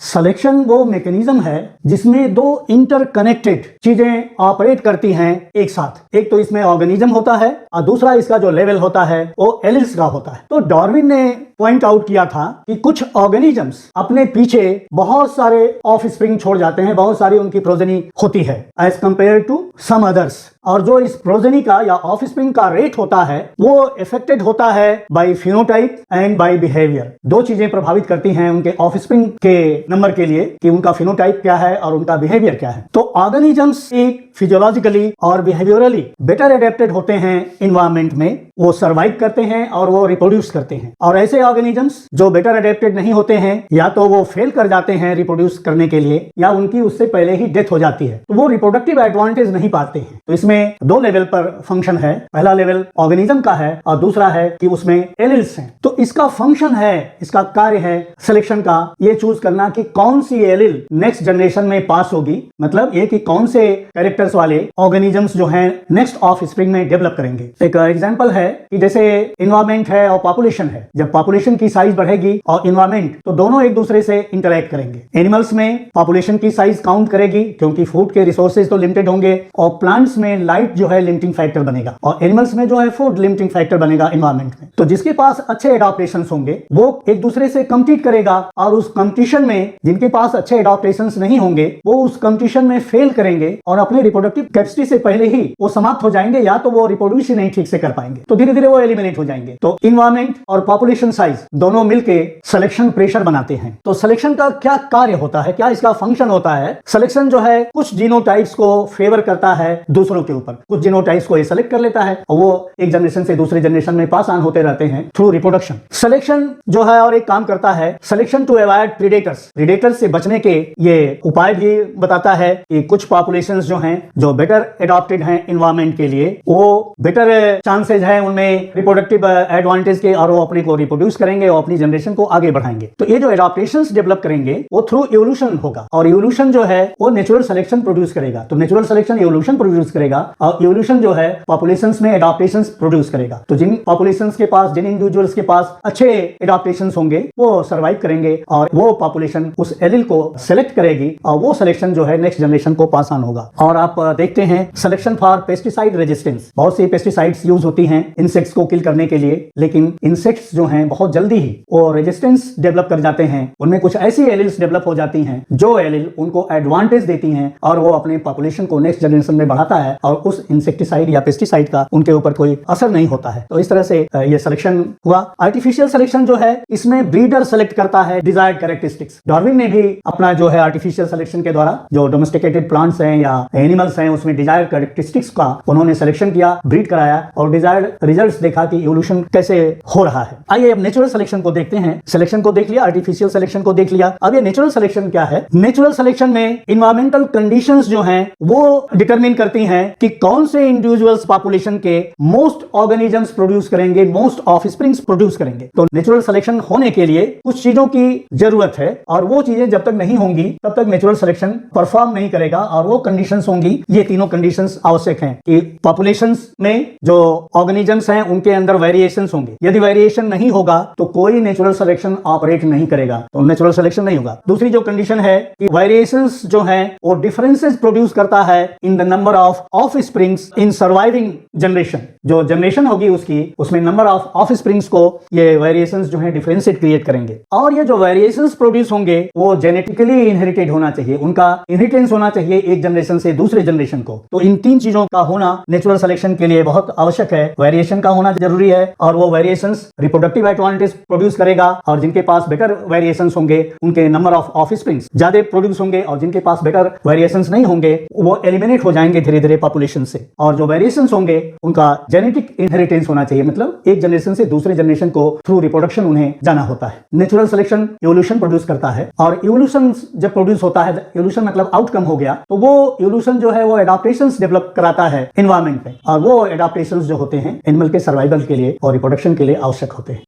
Selection वो mechanism है जिसमें दो इंटरकनेक्टेड चीजें ऑपरेट करती हैं एक साथ। एक तो इसमें ऑर्गेनिज्म होता है और दूसरा इसका जो लेवल होता है वो एलिल्स का होता है। तो डार्विन ने पॉइंट आउट किया था कि कुछ ऑर्गेनिजम्स अपने पीछे बहुत सारे ऑफ स्प्रिंग छोड़ जाते हैं, बहुत सारी उनकी प्रोजेनी होती है as compared to some others, और जो इस प्रोजेनी का या ऑफ स्प्रिंग का रेट होता है वो इफेक्टेड होता है by phenotype and by behaviour. दो चीजें प्रभावित करती हैं उनके ऑफ स्प्रिंग के नंबर के लिए कि उनका फिनोटाइप क्या है और उनका बिहेवियर क्या है। तो ऑर्गेनिजम्स एक फिजियोलॉजिकली और बिहेवियरली बेटर एडेप्टेड होते हैं इन्वायरमेंट में, वो सर्वाइव करते हैं और वो रिप्रोड्यूस करते हैं। और ऐसे ऑर्गेनिजम्स जो बेटर एडेप्टेड नहीं होते हैं या तो वो फेल कर जाते हैं रिप्रोड्यूस करने के लिए या उनकी उससे पहले ही डेथ हो जाती है, तो वो रिप्रोडक्टिव एडवांटेज नहीं पाते हैं। तो इसमें दो लेवल पर फंक्शन है, पहला लेवल ऑर्गेनिज्म का है और दूसरा है कि उसमें एलिल्स हैं। तो इसका फंक्शन है, इसका कार्य है सिलेक्शन का ये चूज करना कि कौन सी एलिल नेक्स्ट जनरेशन में पास होगी, मतलब ये कि कौन से कैरेक्टर्स वाले ऑर्गेनिजम्स जो हैं नेक्स्ट ऑफ स्प्रिंग में डेवलप करेंगे। एक एग्जांपल है कि जैसे इन्वायरमेंट है और पॉपुलेशन है, जब पॉपुलेशन की साइज बढ़ेगी और इन्वायरमेंट तो दोनों एक दूसरे से इंटरैक्ट करेंगे। एनिमल्स में पॉपुलेशन की साइज काउंट करेगी क्योंकि फूड के रिसोर्सेज तो लिमिटेड होंगे, और प्लांट्स में लाइट जो है लिमिटिंग फैक्टर बनेगा, और एनिमल्स में जो है फूड लिमिटिंग फैक्टर बनेगा इन्वायरमेंट में। तो जिसके पास अच्छे एडाप्टेशंस होंगे वो एक दूसरे से कम्पीट करेगा, और उस कंपटीशन में जिनके पास अच्छे एडाप्टेशंस नहीं होंगे वो उस कंपटीशन में फेल करेंगे और अपने रिप्रोडक्टिव कैपेसिटी से पहले ही वो समाप्त हो जाएंगे, या तो वो रिप्रोड्यूस ही नहीं ठीक से कर पाएंगे, तो धीरे धीरे वो एलिमिनेट हो जाएंगे। तो इन्वायरमेंट और पॉपुलेशन साइज दोनों मिलके सिलेक्शन प्रेशर बनाते हैं। तो सिलेक्शन का क्या कार्य होता है, क्या इसका फंक्शन होता है? सिलेक्शन जो है कुछ जीनोटाइप्स को फेवर करता है दूसरों के ऊपर, कुछ जीनोटाइप्स को ये सेलेक्ट कर लेता है और वो एक जनरेशन से दूसरी जनरेशन में पास ऑन होते रहते हैं थ्रू रिप्रोडक्शन। सिलेक्शन जो है और एक काम करता है selection to avoid predators, predators से बचने के ये उपाय भी बताता है कि कुछ पॉपुलेशंस जो हैं जो बेटर एडॉप्टेड हैं इन्वायरमेंट के लिए, वो बेटर चांसेस है उनमें रिप्रोडक्टिव एडवांटेज के, और वो अपने को रिप्रोड्यूस करेंगे और अपनी जनरेशन को आगे बढ़ाएंगे। तो ये जो एडॉप्टेशंस डेवलप करेंगे वो थ्रू इवोल्यूशन होगा, और इवोल्यूशन जो है वो नेचुरल सिलेक्शन प्रोड्यूस करेगा। तो नेचुरल सिलेक्शन इवोल्यूशन प्रोड्यूस करेगा और इवोल्यूशन जो है पॉपुलेशंस में एडॉप्टेशंस प्रोड्यूस करेगा। तो जिन पॉपुलेशंस के पास, जिन इंडिविजुअल्स के पास अच्छे एडॉप्टेशंस होंगे वो सर्वाइव करेंगे और वो पॉपुलेशन उस एलिल को सेलेक्ट करेगी और वो सिलेक्शन जो है नेक्स्ट जनरेशन को पास ऑन होगा। और आप देखते हैं सिलेक्शन फॉर पेस्टिसाइड रेजिस्टेंस, बहुत सी पेस्टिसाइड्स यूज होती हैं इंसेक्ट्स को किल करने के लिए, लेकिन इंसेक्ट्स जो हैं बहुत जल्दी ही वो रेजिस्टेंस डेवलप कर जाते हैं। उनमें कुछ ऐसी एलिल्स डेवलप हो जाती हैं जो एलिल उनको एडवांटेज देती हैं और वो अपने पॉपुलेशन को नेक्स्ट जनरेशन में बढ़ाता है और उस इंसेक्टिसाइड या पेस्टिसाइड का उनके ऊपर कोई असर नहीं होता है। तो इस तरह से ये सिलेक्शन हुआ। आर्टिफिशियल सिलेक्शन जो है इसमें ब्रीडर सेलेक्ट करता है डिजायर्ड कैरेक्टरिस्टिक्स। डार्विन ने भी अपना जो है आर्टिफिशियल सिलेक्शन के द्वारा जो डोमेस्टिकेटेड प्लांट्स हैं या एनिमल्स हैं उसमें डिजायर्ड कैरेक्टरिस्टिक्स का उन्होंने सिलेक्शन किया, ब्रीड कराया और डिजायर्ड रिजल्ट्स देखा कि इवोल्यूशन कैसे हो रहा है। आइए अब नेचुरल सिलेक्शन को देखते हैं। सिलेक्शन को देख लिया, आर्टिफिशियल सिलेक्शन को देख लिया, अब ये नेचुरल सिलेक्शन क्या है? नेचुरल सिलेक्शन में इन्वायरमेंटल कंडीशंस जो हैं वो डिटरमिन करती हैं कि कौन से इंडिविजुअल्स पॉपुलेशन के मोस्ट ऑर्गेनिजम्स प्रोड्यूस करेंगे, मोस्ट ऑफस्प्रिंग्स प्रोड्यूस करेंगे। तो नेचुरल सिलेक्शन होने के लिए कुछ चीजों की जरूरत है और वो चीजें जब तक नहीं होंगी तब तक नेचुरल सिलेक्शन परफॉर्म नहीं करेगा, और वो कंडीशंस होंगी, ये तीनों कंडीशंस आवश्यक हैं कि पॉपुलेशंस में जो ऑर्गेनिजम्स हैं उनके अंदर वेरिएशंस होंगे। यदि वेरिएशन नहीं होगा तो कोई नेचुरल सिलेक्शन ऑपरेट नहीं करेगा, तो नेचुरल सिलेक्शन नहीं होगा। दूसरी जो कंडीशन है कि वेरिएशंस जो हैं वो डिफरेंसेस प्रोड्यूस करता है in the number of offsprings in surviving generation. जो जनरेशन होगी उसकी उसमें नंबर ऑफ ऑफस्प्रिंग्स को ये वेरिएशंस जो है डिफरेंशिएट क्रिएट करेंगे, और ये जो वेरिएशंस प्रोड्यूस होंगे वो जेनेटिकली इनहेरिटेड होना चाहिए, उनका इनहेरिटेंस होना चाहिए एक जनरेशन से दूसरे जनरेशन को। तो इन तीन चीजों का होना नेचुरल सिलेक्शन के लिए बहुत आवश्यक है। वेरिएशन का होना जरूरी है और वो वेरिएशंस रिप्रोडक्टिव एडवांटेज प्रोड्यूस करेगा, और जिनके पास बेटर वेरिएशंस होंगे उनके नंबर ऑफ ऑफस्प्रिंग्स ज्यादा प्रोड्यूस होंगे, और जिनके पास बेटर वेरिएशंस नहीं होंगे वो एलिमिनेट हो जाएंगे धीरे धीरे पॉपुलेशन से। और जो वेरिएशंस होंगे उनका जेनेटिक इनहेरिटेंस होना चाहिए, मतलब एक जनरेशन से दूसरे जनरेशन को थ्रू रिप्रोडक्शन उन्हें जाना होता है। नेचुरल सिलेक्शन इवोल्यूशन प्रोड्यूस करता है, और इवोल्यूशन जब प्रोड्यूस होता है, इवोल्यूशन मतलब आउटकम हो गया, तो वो इवोल्यूशन जो है वो एडाप्टेशंस डेवलप कराता है एनवायरनमेंट में, और वो एडाप्टेशंस जो होते हैं एनिमल के सर्वाइवल के लिए और रिप्रोडक्शन के लिए आवश्यक होते हैं।